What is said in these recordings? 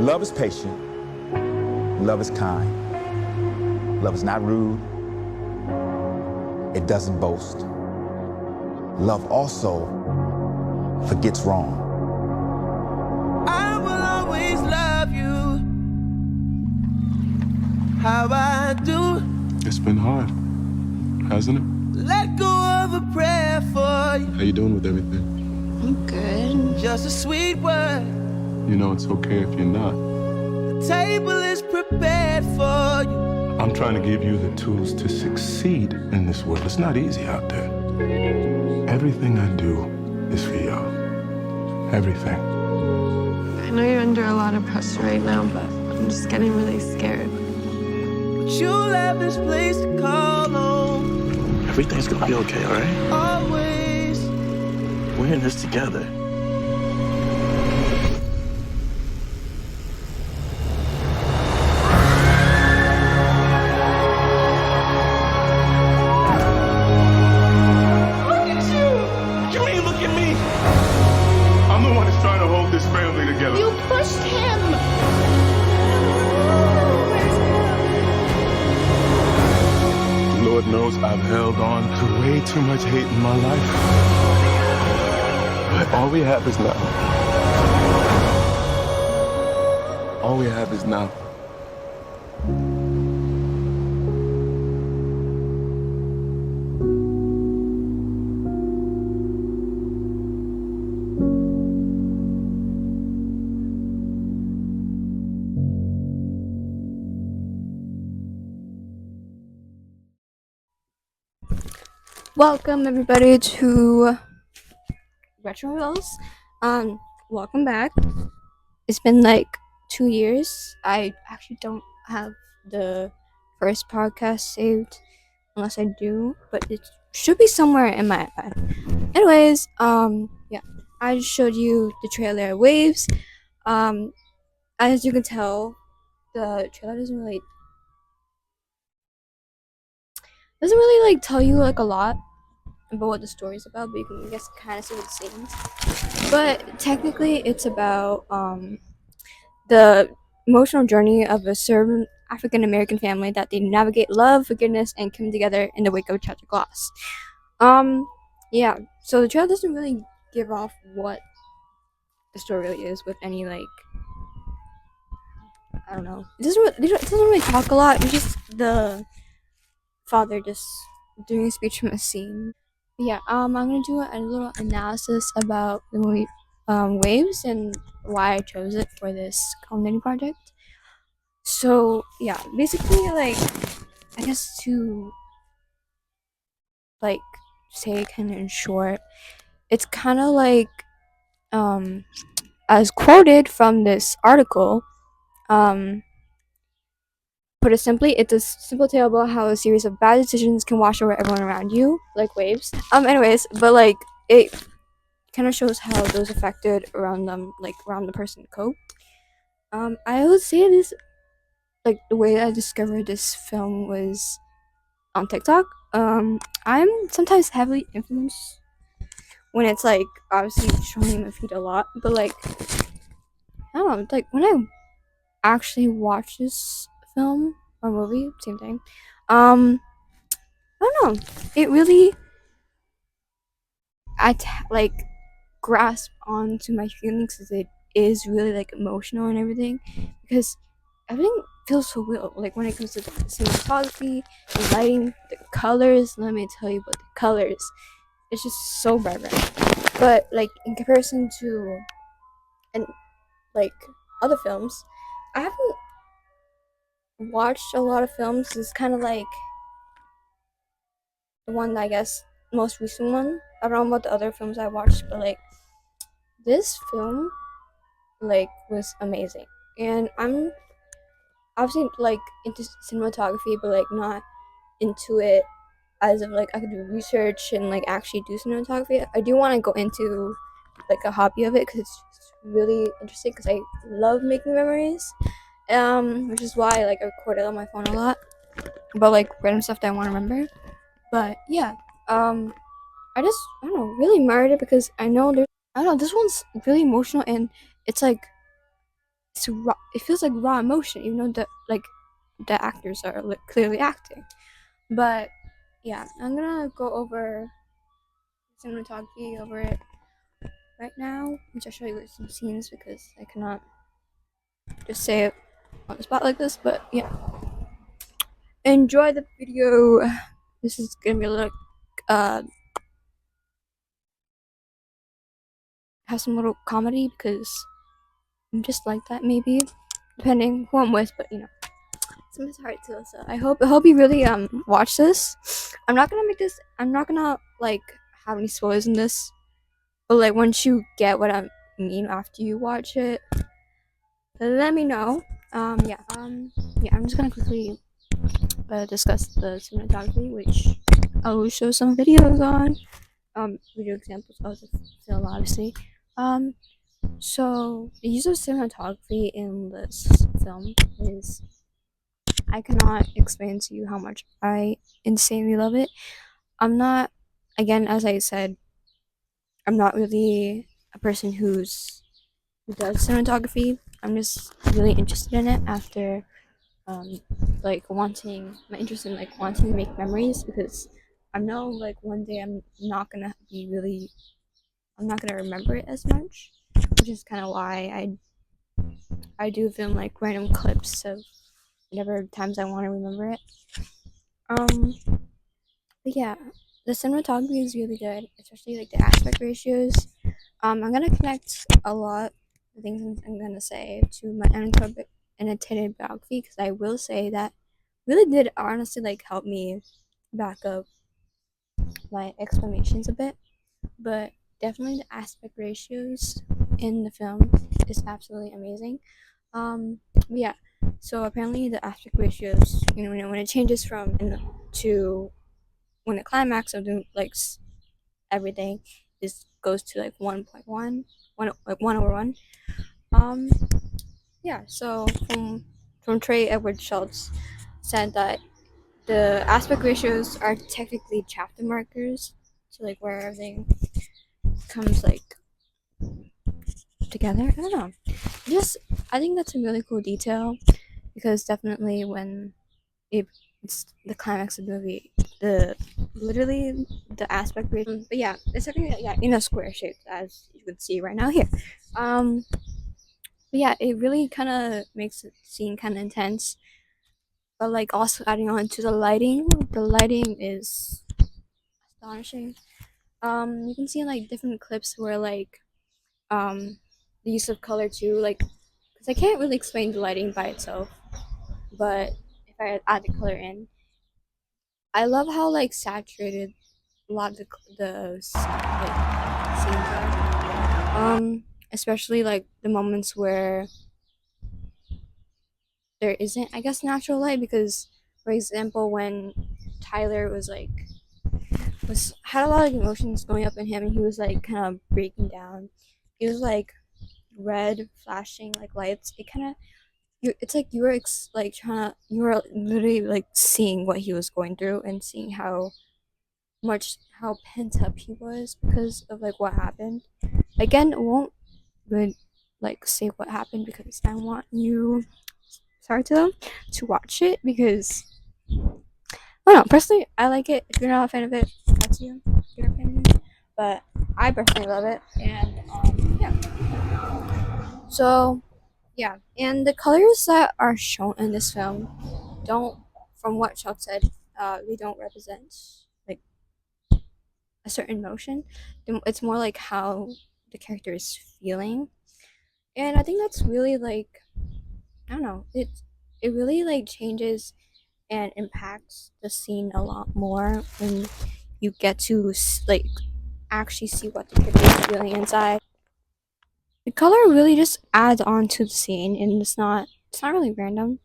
Love is patient. Love is kind. Love is not rude. It doesn't boast. Love also forgets wrong. I will always love you how I do. It's been hard, hasn't it? Let go of a prayer for you. How you doing with everything? I'm good. Just a sweet word. You know it's okay if you're not. The table is prepared for you. I'm trying to give you the tools to succeed in this world. It's not easy out there. Everything I do is for you. Everything. I know you're under a lot of pressure right now, but I'm just getting really scared. But you'll have this place to call home. Everything's gonna be okay, all right? Always. We're in this together. Look at you! What you mean, look at me? I'm the one that's trying to hold this family together. You pushed him! Lord knows I've held on to way too much hate in my life. But all we have is now. All we have is now. Welcome everybody to Retro Reels. Welcome back. It's been like 2 years. I actually don't have the first podcast saved unless I do, but it should be somewhere in my iPad. Anyways, yeah, I just showed you the trailer Waves. As you can tell, the trailer doesn't really like tell you like a lot about what the story's about, but you can, I guess, kind of see what it seems. But technically, it's about the emotional journey of a certain African American family that they navigate love, forgiveness, and come together in the wake of a tragic loss. Yeah. So the trailer doesn't really give off what the story really is with any like. I don't know. It doesn't really talk a lot. It's just the father just doing a speech from a scene. Yeah, I'm gonna do a little analysis about the movie Waves and why I chose it for this culminating project. So yeah, basically, like, I guess to like say kind of in short, it's kind of like as quoted from this article, put it simply, it's a simple tale about how a series of bad decisions can wash over everyone around you, like waves. Anyways, but like it kind of shows how those affected around them, like around the person, cope. I would say this, like the way I discovered this film was on TikTok. I'm sometimes heavily influenced when it's like obviously showing my feed a lot, but like I don't know, like when I actually watch this film or movie, same thing. I don't know, it really like grasp onto my feelings because it is really like emotional and everything, because everything feels so real. Like when it comes to the cinematography, the lighting, the colors. Let me tell you about the colors. It's just so bright. But like in comparison to and like other films, I haven't watched a lot of films. It's kind of like the one, I guess, most recent one. I don't know about the other films I watched, but like this film like was amazing. And I'm obviously like into cinematography, but like not into it as of like I could do research and like actually do cinematography. I do want to go into like a hobby of it because it's just really interesting because I love making memories, which is why like I record it on my phone a lot about like random stuff that I want to remember. But yeah, I don't know, really admired it because I don't know, this one's really emotional and it's like it's raw. It feels like raw emotion, even though the actors are like clearly acting. But yeah, I'm gonna go over cinematography over it right now, which I'll show you some scenes because I cannot just say it on the spot like this. But yeah, enjoy the video. This is gonna be like have some little comedy because I'm just like that maybe, depending who I'm with. But you know, sometimes it's hard to. So I hope you really watch this. I'm not gonna make this. I'm not gonna like have any spoilers in this. But like once you get what I mean after you watch it, let me know. Yeah. I'm just gonna quickly discuss the cinematography, which I will show some videos on. Video examples of the film, obviously. Um, so the use of cinematography in this film is I cannot explain to you how much I insanely love it. I'm not, again, as I said, I'm not really a person who does cinematography. I'm just really interested in it after like wanting my interest in like wanting to make memories because I know like one day I'm not gonna remember it as much, which is kind of why I do film like random clips of whatever times I want to remember it. Um, but yeah, the cinematography is really good, especially like the aspect ratios. I'm gonna connect a lot of things I'm gonna say to my annotated biography because I will say that really did honestly like help me back up my explanations a bit. But definitely the aspect ratios in the film is absolutely amazing. Yeah. So apparently the aspect ratios, when it changes from to when the climax of the like everything is goes to like 1.1, like 1/1. Um, yeah. So from Trey Edward Schultz said that the aspect ratios are technically chapter markers to like where everything comes like together. I don't know. Just I think that's a really cool detail because definitely when it's the climax of the movie, the literally the aspect ratio. But yeah, it's something that yeah in a square shape as you can see right now here. Um, but yeah, it really kind of makes the scene kind of intense. But like also adding on to the lighting is astonishing. You can see in like different clips where like the use of color too, like because I can't really explain the lighting by itself, but if I add the color in, I love how like saturated a lot of like scenes are. Especially like the moments where there isn't, I guess, natural light because, for example, when Tyler was had a lot of emotions going up in him and he was like kind of breaking down. He was like red flashing like lights. It kind of it's like you were like trying to you were literally like seeing what he was going through and seeing how pent up he was because of like what happened. Again, it won't really like say what happened because I want you sorry to watch it because I don't know, personally I like it. If you're not a fan of it, that's you, your opinion. But I personally love it and yeah. So yeah, and the colors that are shown in this film don't, from what Chuck said, they don't represent like a certain emotion. It's more like how the character is feeling, and I think that's really like I don't know. It really like changes and impacts the scene a lot more when you get to like actually see what the character is feeling inside. The color really just adds on to the scene, and it's not really random.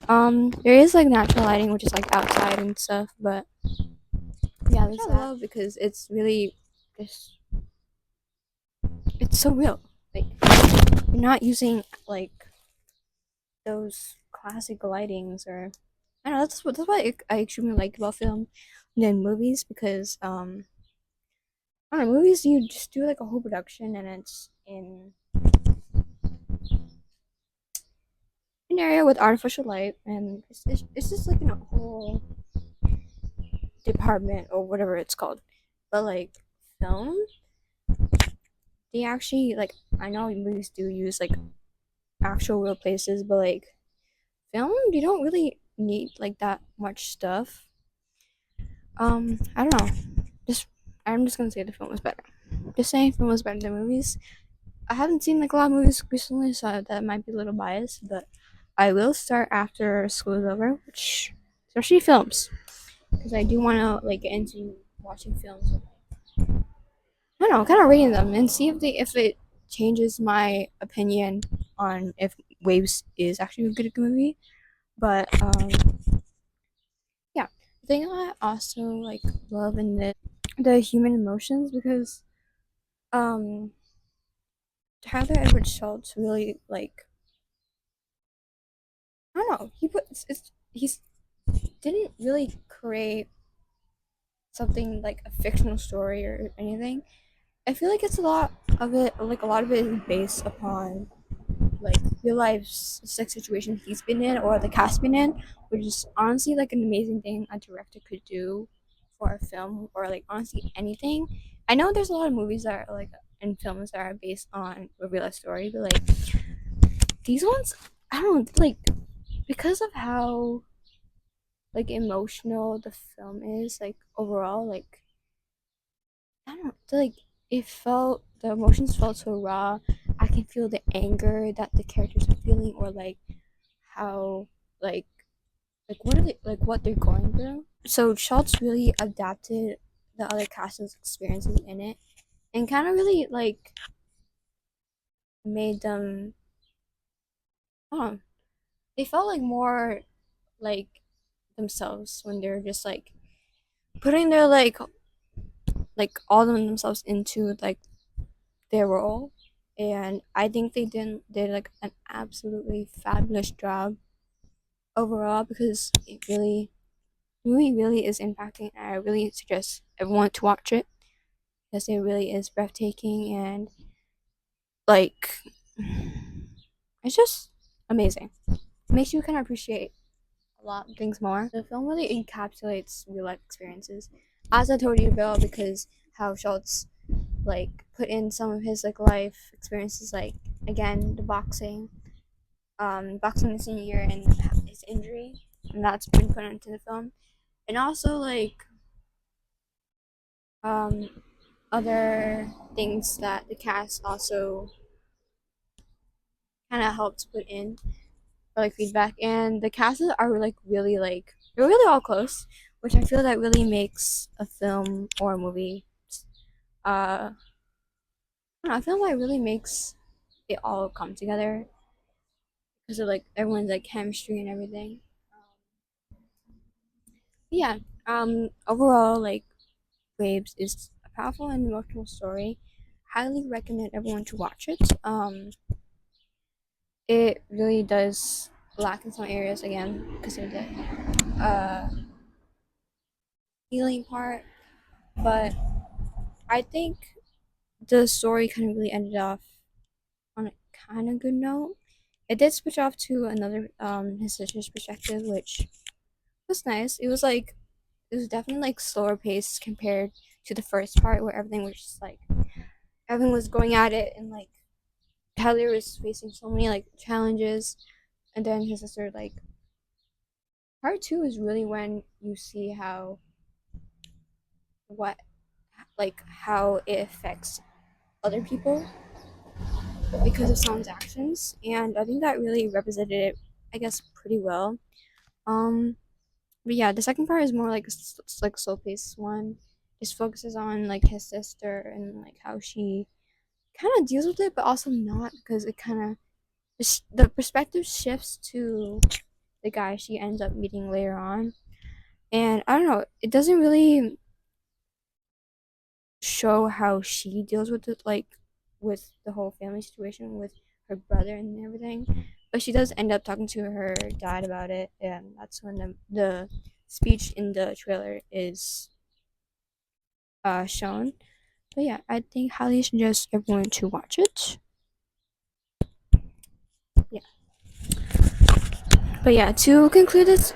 There is like natural lighting, which is like outside and stuff, but yeah, which I love because it's really just it's so real. Like you're not using like those classic lightings or I don't know. That's what I extremely like about film than movies because I don't know, movies you just do like a whole production and it's in an area with artificial light, and it's just like in a whole department or whatever it's called. But like film, they actually like I know movies do use like actual real places, but like film, you don't really need like that much stuff. I don't know. Just I'm just gonna say the film was better. Just saying, film was better than movies. I haven't seen like a lot of movies recently, so that might be a little biased, but I will start after school is over, which especially films, because I do want to like get into watching films. I don't know, kind of reading them and see if it changes my opinion on if Waves is actually a good movie. But yeah, the thing I also like love in this the human emotions because um Tyler Edward Schultz really like I don't know he's didn't really create something like a fictional story or anything. I feel like it's a lot of it like a lot of it is based upon like real life sex situation he's been in or the cast been in, which is honestly like an amazing thing a director could do for a film or like honestly anything. I know there's a lot of movies that are like and films that are based on a real life story, but like these ones, I don't know, like because of how like emotional the film is, like overall, like I don't know, like it felt the emotions felt so raw. I can feel the anger that the characters are feeling, or like how like what are they like what they're going through. So Schultz really adapted the other cast's experiences in it, and kind of really like made them. I don't know, they felt like more like themselves when they're just like putting their like all of themselves into like their role, and I think they did like an absolutely fabulous job overall because it really movie really is impacting, and I really suggest everyone to watch it because it really is breathtaking and like it's just amazing. It makes you kind of appreciate a lot of things more. The film really encapsulates real life experiences, as I told you about, because how Schultz like put in some of his like life experiences, like again the boxing the senior year and his injury, and that's been put into the film, and also like um other things that the cast also kind of helped put in for like feedback, and the cast are like really like they're really all close, which I feel that really makes a film or a movie I don't know, I feel like it really makes it all come together because of like everyone's like chemistry and everything. Yeah, overall like Waves is a powerful and emotional story. Highly recommend everyone to watch it. It really does lack in some areas again because of the uh healing part, but I think the story kind of really ended off on a kind of good note. It did switch off to another his sister's perspective, which was nice. It was like it was definitely like slower pace compared to the first part where everything was just like everyone was going at it and like Tyler was facing so many like challenges, and then his sister like part two is really when you see how what like how it affects other people because of someone's actions, and I think that really represented it, I guess, pretty well. Um, but yeah, the second part is more like like slow paced one. Just focuses on like his sister and like how she kind of deals with it, but also not because it kind of the perspective shifts to the guy she ends up meeting later on, and I don't know, it doesn't really show how she deals with it, like with the whole family situation with her brother and everything. But she does end up talking to her dad about it, and that's when the speech in the trailer is shown. But yeah, I think highly suggest everyone to watch it. Yeah. But yeah, to conclude this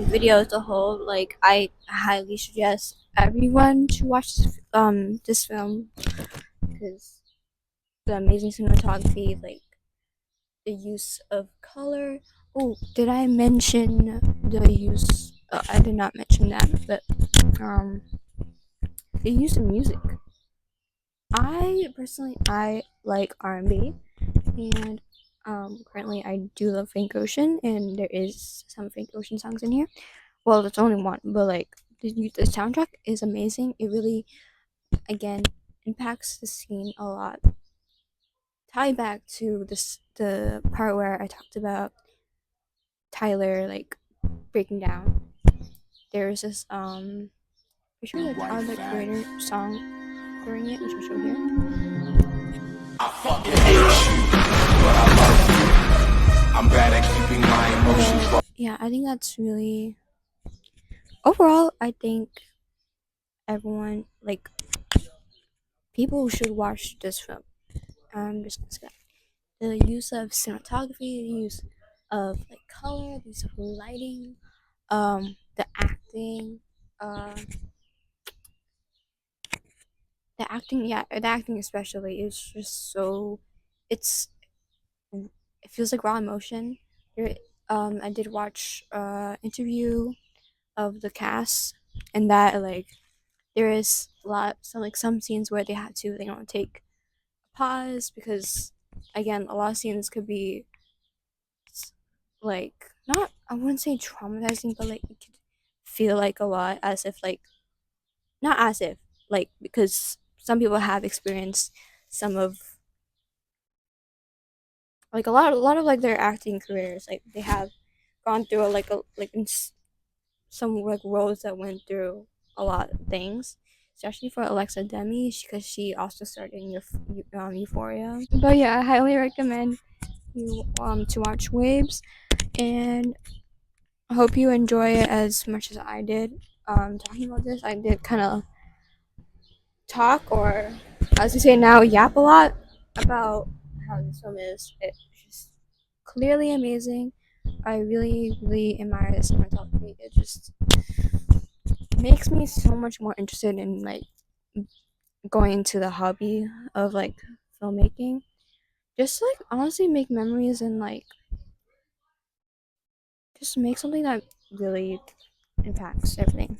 video as a whole, like I highly suggest everyone to watch this film because the amazing cinematography, like the use of color. Oh, did I mention the use? I did not mention that, but um, the use of music. I like R&B, and currently I do love Frank Ocean, and there is some Frank Ocean songs in here. Well, there's only one, but like the soundtrack is amazing. It really, again, impacts the scene a lot. Tie back to the part where I talked about Tyler like breaking down. There's this pretty sure like our like creator song during it, which I'll show here. I'm bad at keeping my emotions. Yeah, I think that's really overall. I think everyone like people should watch this film. I'm just gonna say that. The use of cinematography, the use of like color, the use of lighting, the acting, uh, the acting especially is just so. It's it feels like raw emotion. There, I did watch interview of the cast, and that like there is a lot some scenes where they had to take a pause because again a lot of scenes could be like not I wouldn't say traumatizing, but like you could feel like a lot as if like not as if like because some people have experienced some of like a lot of like their acting careers like they have gone through some like roles that went through a lot of things, especially for Alexa Demi because she also started in Euphoria. But yeah, I highly recommend you to watch Waves, and I hope you enjoy it as much as I did. Talking about this, I did kind of talk, or as we say now, yap a lot about how this film is. It's just clearly amazing. I really, really admire this cinematography. It just makes me so much more interested in like going into the hobby of like filmmaking. Just like honestly make memories and like just make something that really impacts everything.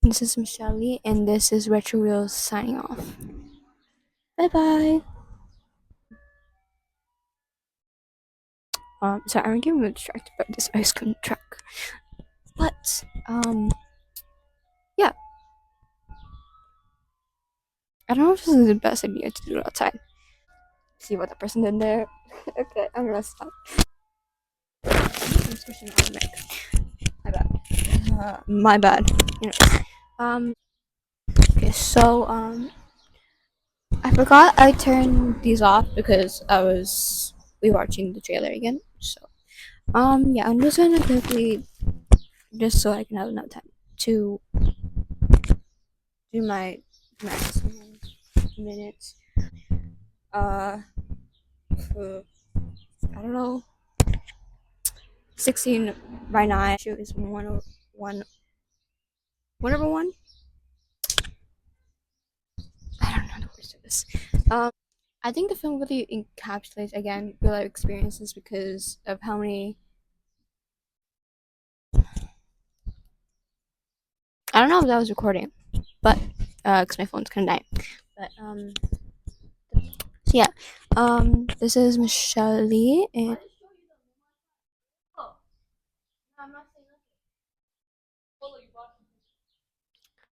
This is Michelle Lee, and this is Retro Wheels signing off. Bye bye. Sorry, I'm getting really distracted by this ice cream truck. But yeah, I don't know if this is the best idea to do it outside. See what the person did there. Okay, I'm gonna stop. I'm switching on the mic. My bad. My bad. Anyways, okay, so I forgot I turned these off because I was rewatching the trailer again. So yeah, I'm just gonna quickly just so I can have enough time to do my maximum minutes. For, I don't know, 16 by 9 is one over one. I don't know the words to this. I think the film really encapsulates again real life experiences because of how many. I don't know if that was recording, but because my phone's kind of dying. But so yeah, this is Michelle Lee, and